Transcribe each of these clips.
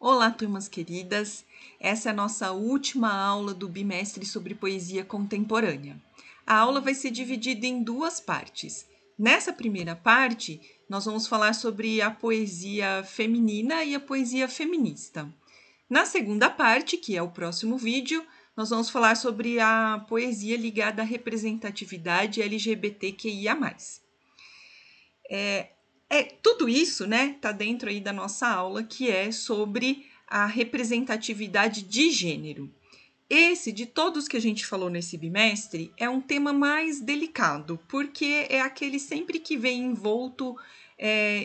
Olá, turmas queridas! Essa é a nossa última aula do bimestre sobre poesia contemporânea. A aula vai ser dividida em duas partes. Nessa primeira parte, nós vamos falar sobre a poesia feminina e a poesia feminista. Na segunda parte, que é o próximo vídeo, nós vamos falar sobre a poesia ligada à representatividade LGBTQIA+. Tudo isso, né, tá dentro aí da nossa aula, que é sobre a representatividade de gênero. Esse, de todos que a gente falou nesse bimestre, é um tema mais delicado, porque é aquele sempre que vem envolto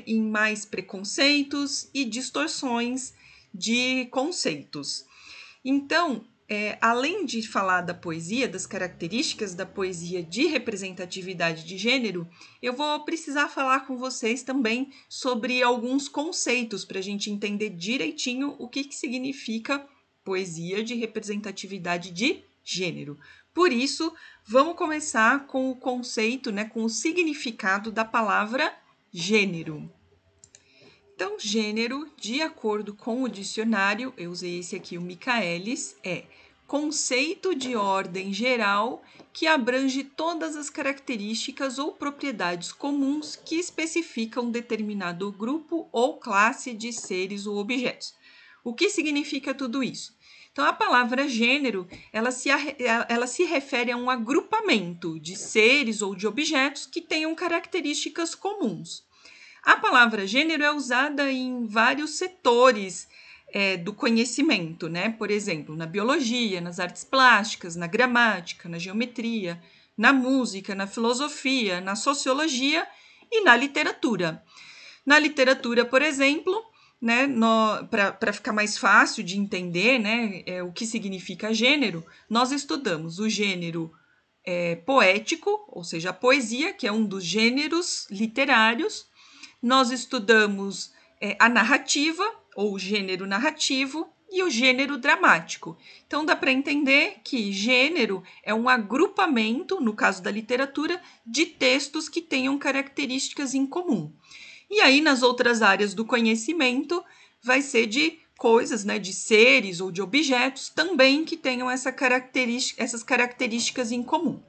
em mais preconceitos e distorções de conceitos. Então, além de falar da poesia, das características da poesia de representatividade de gênero, eu vou precisar falar com vocês também sobre alguns conceitos para a gente entender direitinho o que significa poesia de representatividade de gênero. Por isso, vamos começar com o conceito, com o significado da palavra gênero. Então, gênero, de acordo com o dicionário, eu usei esse aqui, o Michaelis, é conceito de ordem geral que abrange todas as características ou propriedades comuns que especificam determinado grupo ou classe de seres ou objetos. O que significa tudo isso? Então, a palavra gênero, ela se refere a um agrupamento de seres ou de objetos que tenham características comuns. A palavra gênero é usada em vários setores do conhecimento, né? Por exemplo, na biologia, nas artes plásticas, na gramática, na geometria, na música, na filosofia, na sociologia e na literatura. Na literatura, por exemplo, né, para ficar mais fácil de entender, né, o que significa gênero, nós estudamos o gênero poético, ou seja, a poesia, que é um dos gêneros literários. Nós estudamos a narrativa, ou o gênero narrativo, e o gênero dramático. Então, dá para entender que gênero é um agrupamento, no caso da literatura, de textos que tenham características em comum. E aí, nas outras áreas do conhecimento, vai ser de coisas, né, de seres ou de objetos também que tenham essas características em comum.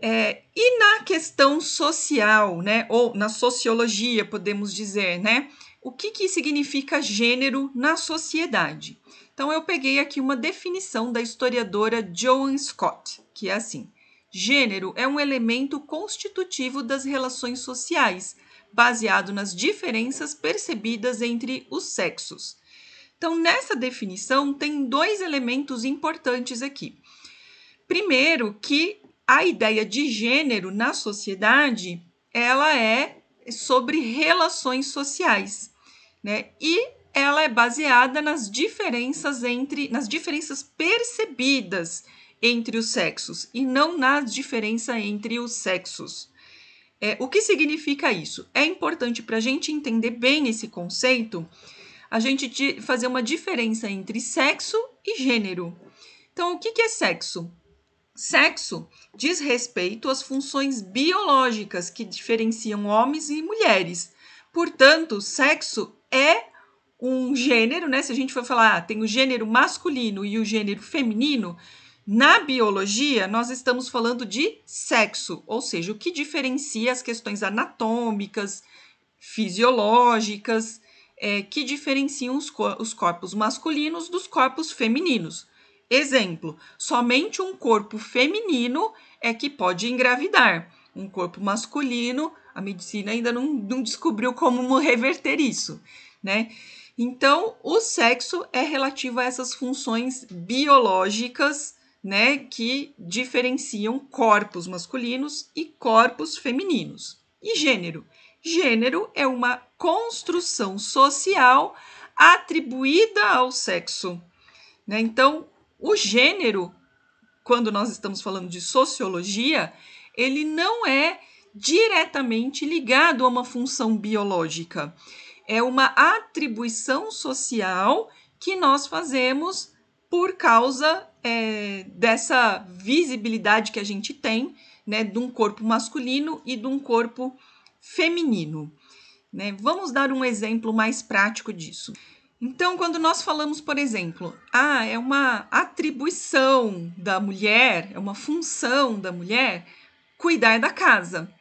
E na questão social, né, ou na sociologia, podemos dizer, né, o que significa gênero na sociedade? Então, eu peguei aqui uma definição da historiadora Joan Scott, que é assim: gênero é um elemento constitutivo das relações sociais, baseado nas diferenças percebidas entre os sexos. Então, nessa definição, tem dois elementos importantes aqui. Primeiro, que a ideia de gênero na sociedade, ela é sobre relações sociais, né? E ela é baseada nas diferenças percebidas entre os sexos e não nas diferenças entre os sexos. O que significa isso? É importante para a gente entender bem esse conceito, a gente fazer uma diferença entre sexo e gênero. Então, o que é sexo? Sexo diz respeito às funções biológicas que diferenciam homens e mulheres. Portanto, sexo é um gênero, né? Se a gente for falar, tem o gênero masculino e o gênero feminino, na biologia nós estamos falando de sexo, ou seja, o que diferencia as questões anatômicas, fisiológicas, que diferenciam os corpos masculinos dos corpos femininos. Exemplo, somente um corpo feminino é que pode engravidar. Um corpo masculino, a medicina ainda não descobriu como reverter isso, né? Então, o sexo é relativo a essas funções biológicas, né, que diferenciam corpos masculinos e corpos femininos. E gênero? Gênero é uma construção social atribuída ao sexo, né? Então, o gênero, quando nós estamos falando de sociologia, ele não é diretamente ligado a uma função biológica. É uma atribuição social que nós fazemos por causa dessa visibilidade que a gente tem, né, de um corpo masculino e de um corpo feminino, né? Vamos dar um exemplo mais prático disso. Então, quando nós falamos, por exemplo, é uma atribuição da mulher, é uma função da mulher cuidar da casa,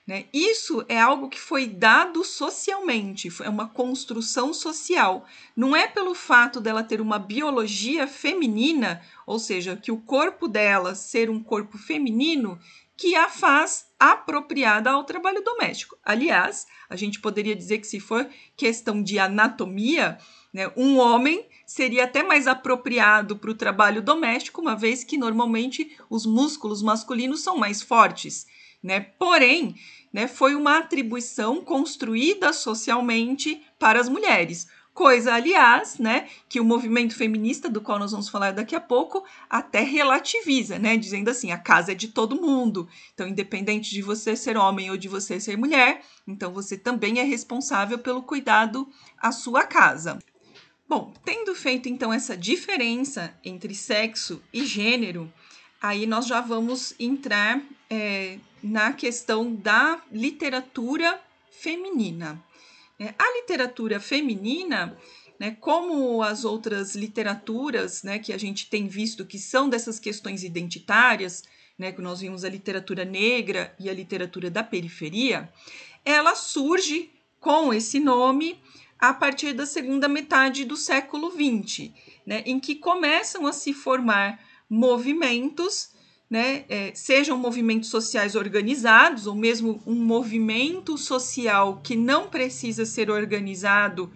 né? Isso é algo que foi dado socialmente, é uma construção social. Não é pelo fato dela ter uma biologia feminina, ou seja, que o corpo dela ser um corpo feminino, que a faz apropriada ao trabalho doméstico. Aliás, a gente poderia dizer que se for questão de anatomia, né, um homem seria até mais apropriado para o trabalho doméstico, uma vez que normalmente os músculos masculinos são mais fortes, né? Porém, né, foi uma atribuição construída socialmente para as mulheres. Coisa, aliás, né, que o movimento feminista, do qual nós vamos falar daqui a pouco, até relativiza, né, dizendo assim, a casa é de todo mundo. Então, independente de você ser homem ou de você ser mulher, então você também é responsável pelo cuidado à sua casa. Bom, tendo feito então essa diferença entre sexo e gênero, aí nós já vamos entrar na questão da literatura feminina. A literatura feminina, né, como as outras literaturas, né, que a gente tem visto que são dessas questões identitárias, né, que nós vimos a literatura negra e a literatura da periferia, ela surge com esse nome a partir da segunda metade do século XX, né, em que começam a se formar movimentos, né, sejam movimentos sociais organizados ou mesmo um movimento social que não precisa ser organizado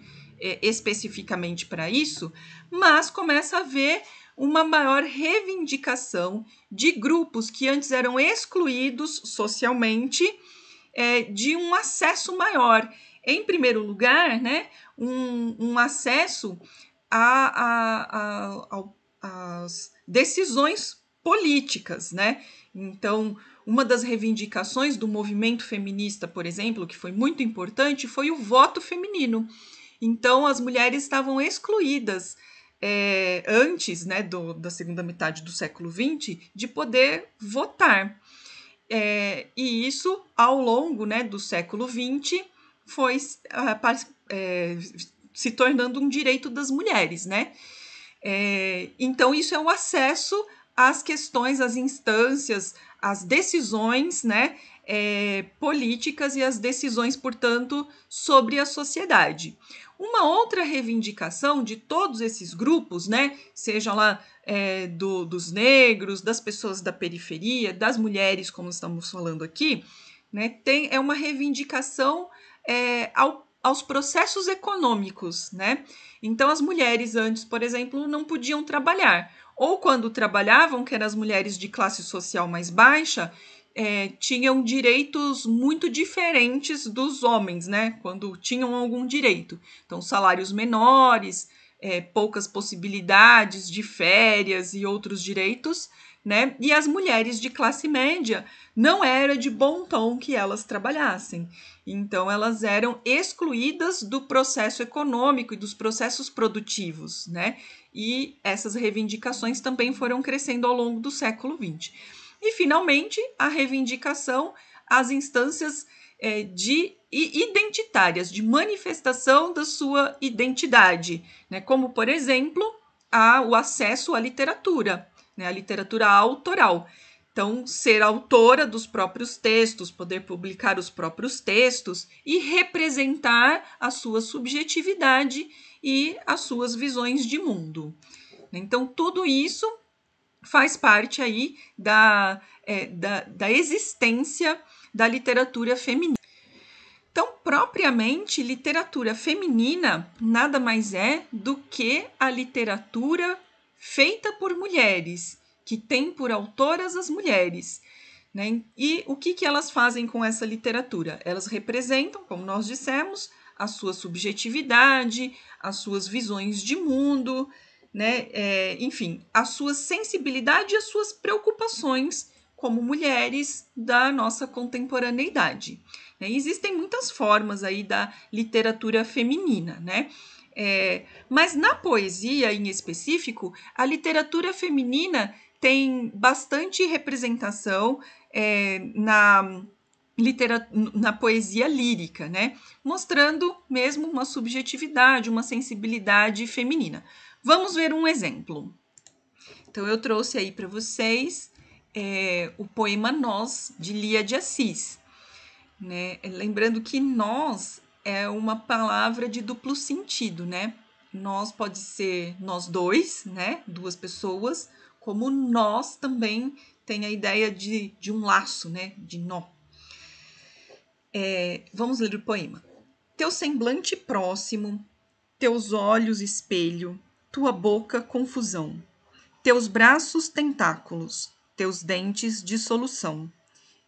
especificamente para isso, mas começa a haver uma maior reivindicação de grupos que antes eram excluídos socialmente de um acesso maior. Em primeiro lugar, né, um acesso às decisões políticas, né? Então, uma das reivindicações do movimento feminista, por exemplo, que foi muito importante, foi o voto feminino. Então, as mulheres estavam excluídas antes, né, da segunda metade do século XX, de poder votar. E isso, ao longo, né, do século XX, foi se tornando um direito das mulheres, né? Então, isso é o acesso às questões, às instâncias, às decisões, né, políticas e às decisões, portanto, sobre a sociedade. Uma outra reivindicação de todos esses grupos, né, sejam lá dos negros, das pessoas da periferia, das mulheres, como estamos falando aqui, né, é uma reivindicação aos processos econômicos, né? Então, as mulheres antes, por exemplo, não podiam trabalhar. Ou quando trabalhavam, que eram as mulheres de classe social mais baixa, tinham direitos muito diferentes dos homens, né? Quando tinham algum direito. Então, salários menores, poucas possibilidades de férias e outros direitos, né? E as mulheres de classe média não era de bom tom que elas trabalhassem. Então, elas eram excluídas do processo econômico e dos processos produtivos, né? E essas reivindicações também foram crescendo ao longo do século XX. E, finalmente, a reivindicação às instâncias identitárias, de manifestação da sua identidade, né? Como, por exemplo, o acesso à literatura, né? A literatura autoral. Então, ser autora dos próprios textos, poder publicar os próprios textos e representar a sua subjetividade e as suas visões de mundo. Então, tudo isso faz parte aí da existência da literatura feminina. Então, propriamente, literatura feminina nada mais é do que a literatura feita por mulheres, que tem por autoras as mulheres. Né? E o que elas fazem com essa literatura? Elas representam, como nós dissemos, a sua subjetividade, as suas visões de mundo, né? Enfim, a sua sensibilidade e as suas preocupações como mulheres da nossa contemporaneidade. Existem muitas formas aí da literatura feminina, né? Mas na poesia, em específico, a literatura feminina tem bastante representação na poesia lírica, né? Mostrando mesmo uma subjetividade, uma sensibilidade feminina. Vamos ver um exemplo. Então, eu trouxe aí para vocês o poema Nós, de Lia de Assis. Né? Lembrando que nós é uma palavra de duplo sentido, né? Nós pode ser nós dois, né? Duas pessoas, como nós também tem a ideia de um laço, né? De nó. Vamos ler o poema. Teu semblante próximo, teus olhos espelho, tua boca confusão, teus braços tentáculos, teus dentes dissolução,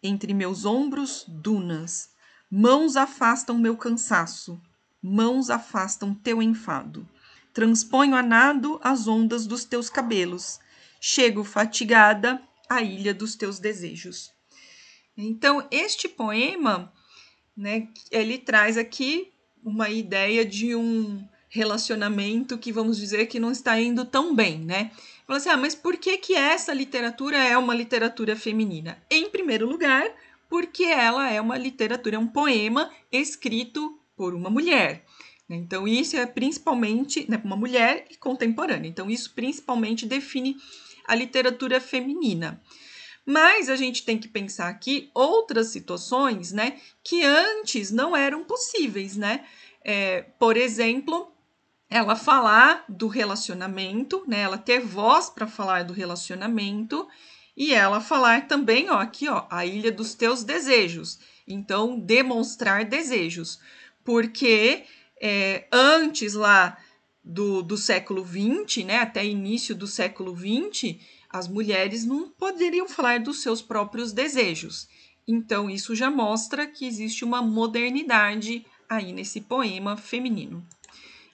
entre meus ombros dunas, mãos afastam meu cansaço, mãos afastam teu enfado, transponho a nado as ondas dos teus cabelos, chego fatigada à ilha dos teus desejos. Então, este poema, né, ele traz aqui uma ideia de um relacionamento que, vamos dizer, que não está indo tão bem, né? Fala assim, mas por que essa literatura é uma literatura feminina? Em primeiro lugar, porque ela é uma literatura, é um poema escrito por uma mulher. Então, isso é principalmente, né, uma mulher contemporânea. Então, isso principalmente define a literatura feminina. Mas a gente tem que pensar aqui outras situações, né, que antes não eram possíveis, né? Por exemplo, ela falar do relacionamento, né? Ela ter voz para falar do relacionamento e ela falar também, aqui, a ilha dos teus desejos. Então, demonstrar desejos. Porque antes lá do século XX, né, até início do século XX, as mulheres não poderiam falar dos seus próprios desejos. Então, isso já mostra que existe uma modernidade aí nesse poema feminino.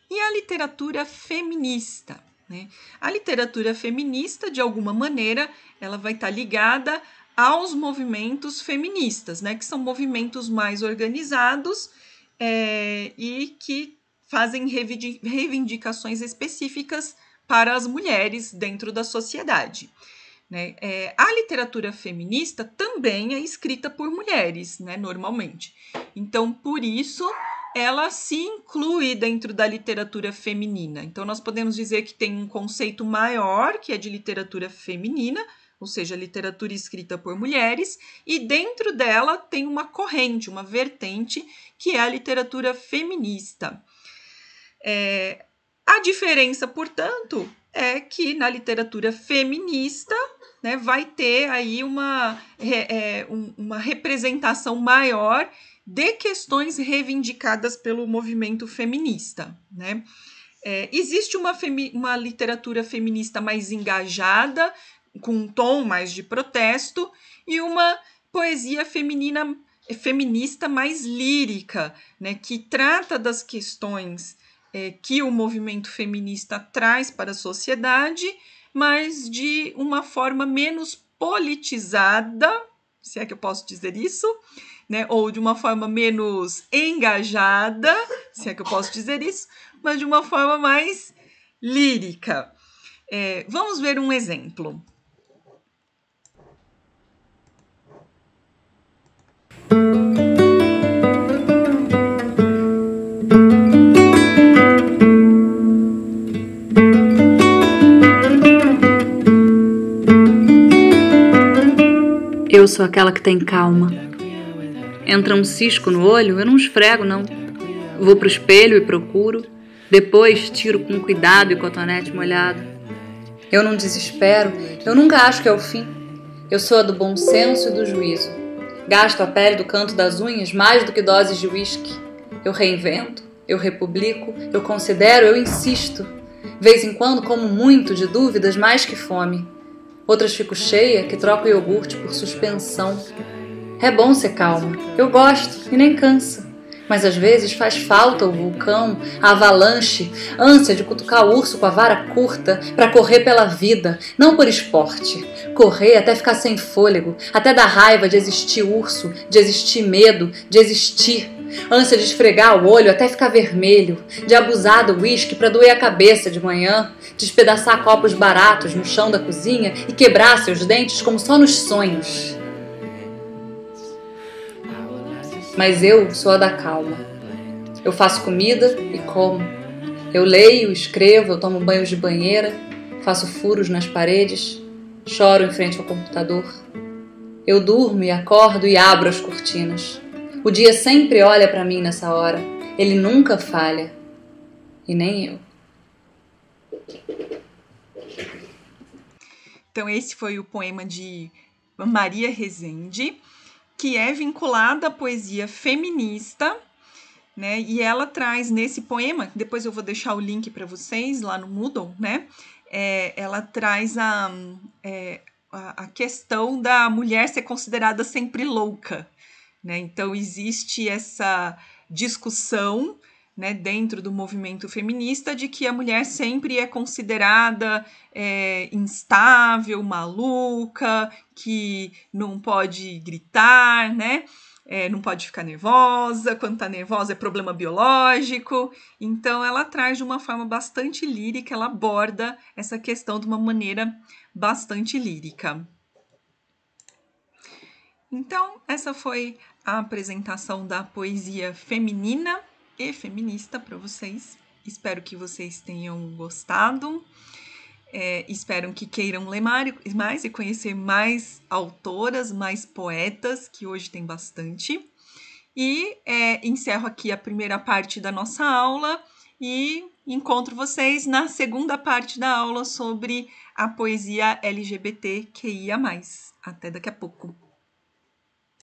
E a literatura feminista, né? A literatura feminista, de alguma maneira, ela vai estar ligada aos movimentos feministas, né? Que são movimentos mais organizados e que fazem reivindicações específicas para as mulheres dentro da sociedade. Né? A literatura feminista também é escrita por mulheres, né, normalmente. Então, por isso, ela se inclui dentro da literatura feminina. Então, nós podemos dizer que tem um conceito maior, que é de literatura feminina, ou seja, literatura escrita por mulheres, e dentro dela tem uma corrente, uma vertente, que é a literatura feminista. A diferença, portanto, é que na literatura feminista, né, vai ter aí uma representação maior de questões reivindicadas pelo movimento feminista. Né? Existe uma literatura feminista mais engajada, com um tom mais de protesto, e uma poesia feminista mais lírica, né, que trata das questões que o movimento feminista traz para a sociedade, mas de uma forma menos politizada, se é que eu posso dizer isso, né? Ou de uma forma menos engajada, se é que eu posso dizer isso, mas de uma forma mais lírica. Vamos ver um exemplo. Eu sou aquela que tem calma. Entra um cisco no olho, eu não esfrego, não. Vou pro espelho e procuro. Depois tiro com cuidado e cotonete molhado. Eu não desespero, eu nunca acho que é o fim. Eu sou a do bom senso e do juízo. Gasto a pele do canto das unhas mais do que doses de uísque. Eu reinvento, eu republico, eu considero, eu insisto. Vez em quando como muito de dúvidas mais que fome. Outras fico cheia, que troco iogurte por suspensão. É bom ser calma, eu gosto e nem cansa. Mas às vezes faz falta o vulcão, a avalanche, ânsia de cutucar o urso com a vara curta para correr pela vida, não por esporte. Correr até ficar sem fôlego, até dar raiva de existir urso, de existir medo, de existir. Ânsia de esfregar o olho até ficar vermelho, de abusar do uísque para doer a cabeça de manhã, de despedaçar copos baratos no chão da cozinha e quebrar seus dentes como só nos sonhos. mas eu sou a da calma. Eu faço comida e como. Eu leio, escrevo, eu tomo banhos de banheira, faço furos nas paredes, choro em frente ao computador. Eu durmo e acordo e abro as cortinas. O dia sempre olha para mim nessa hora. Ele nunca falha. E nem eu. Então esse foi o poema de Maria Rezende, que é vinculada à poesia feminista, né? E ela traz nesse poema, depois eu vou deixar o link para vocês lá no Moodle, né? Ela traz a questão da mulher ser considerada sempre louca, né? Então existe essa discussão, né, dentro do movimento feminista de que a mulher sempre é considerada instável, maluca, que não pode gritar, né? Não pode ficar nervosa, quando está nervosa é problema biológico. Então ela traz de uma forma bastante lírica, ela aborda essa questão de uma maneira bastante lírica. Então essa foi a apresentação da poesia feminina e feminista para vocês. Espero que vocês tenham gostado. Espero que queiram ler mais e conhecer mais autoras, mais poetas, que hoje tem bastante. E encerro aqui a primeira parte da nossa aula e encontro vocês na segunda parte da aula sobre a poesia LGBTQIA+. Até daqui a pouco.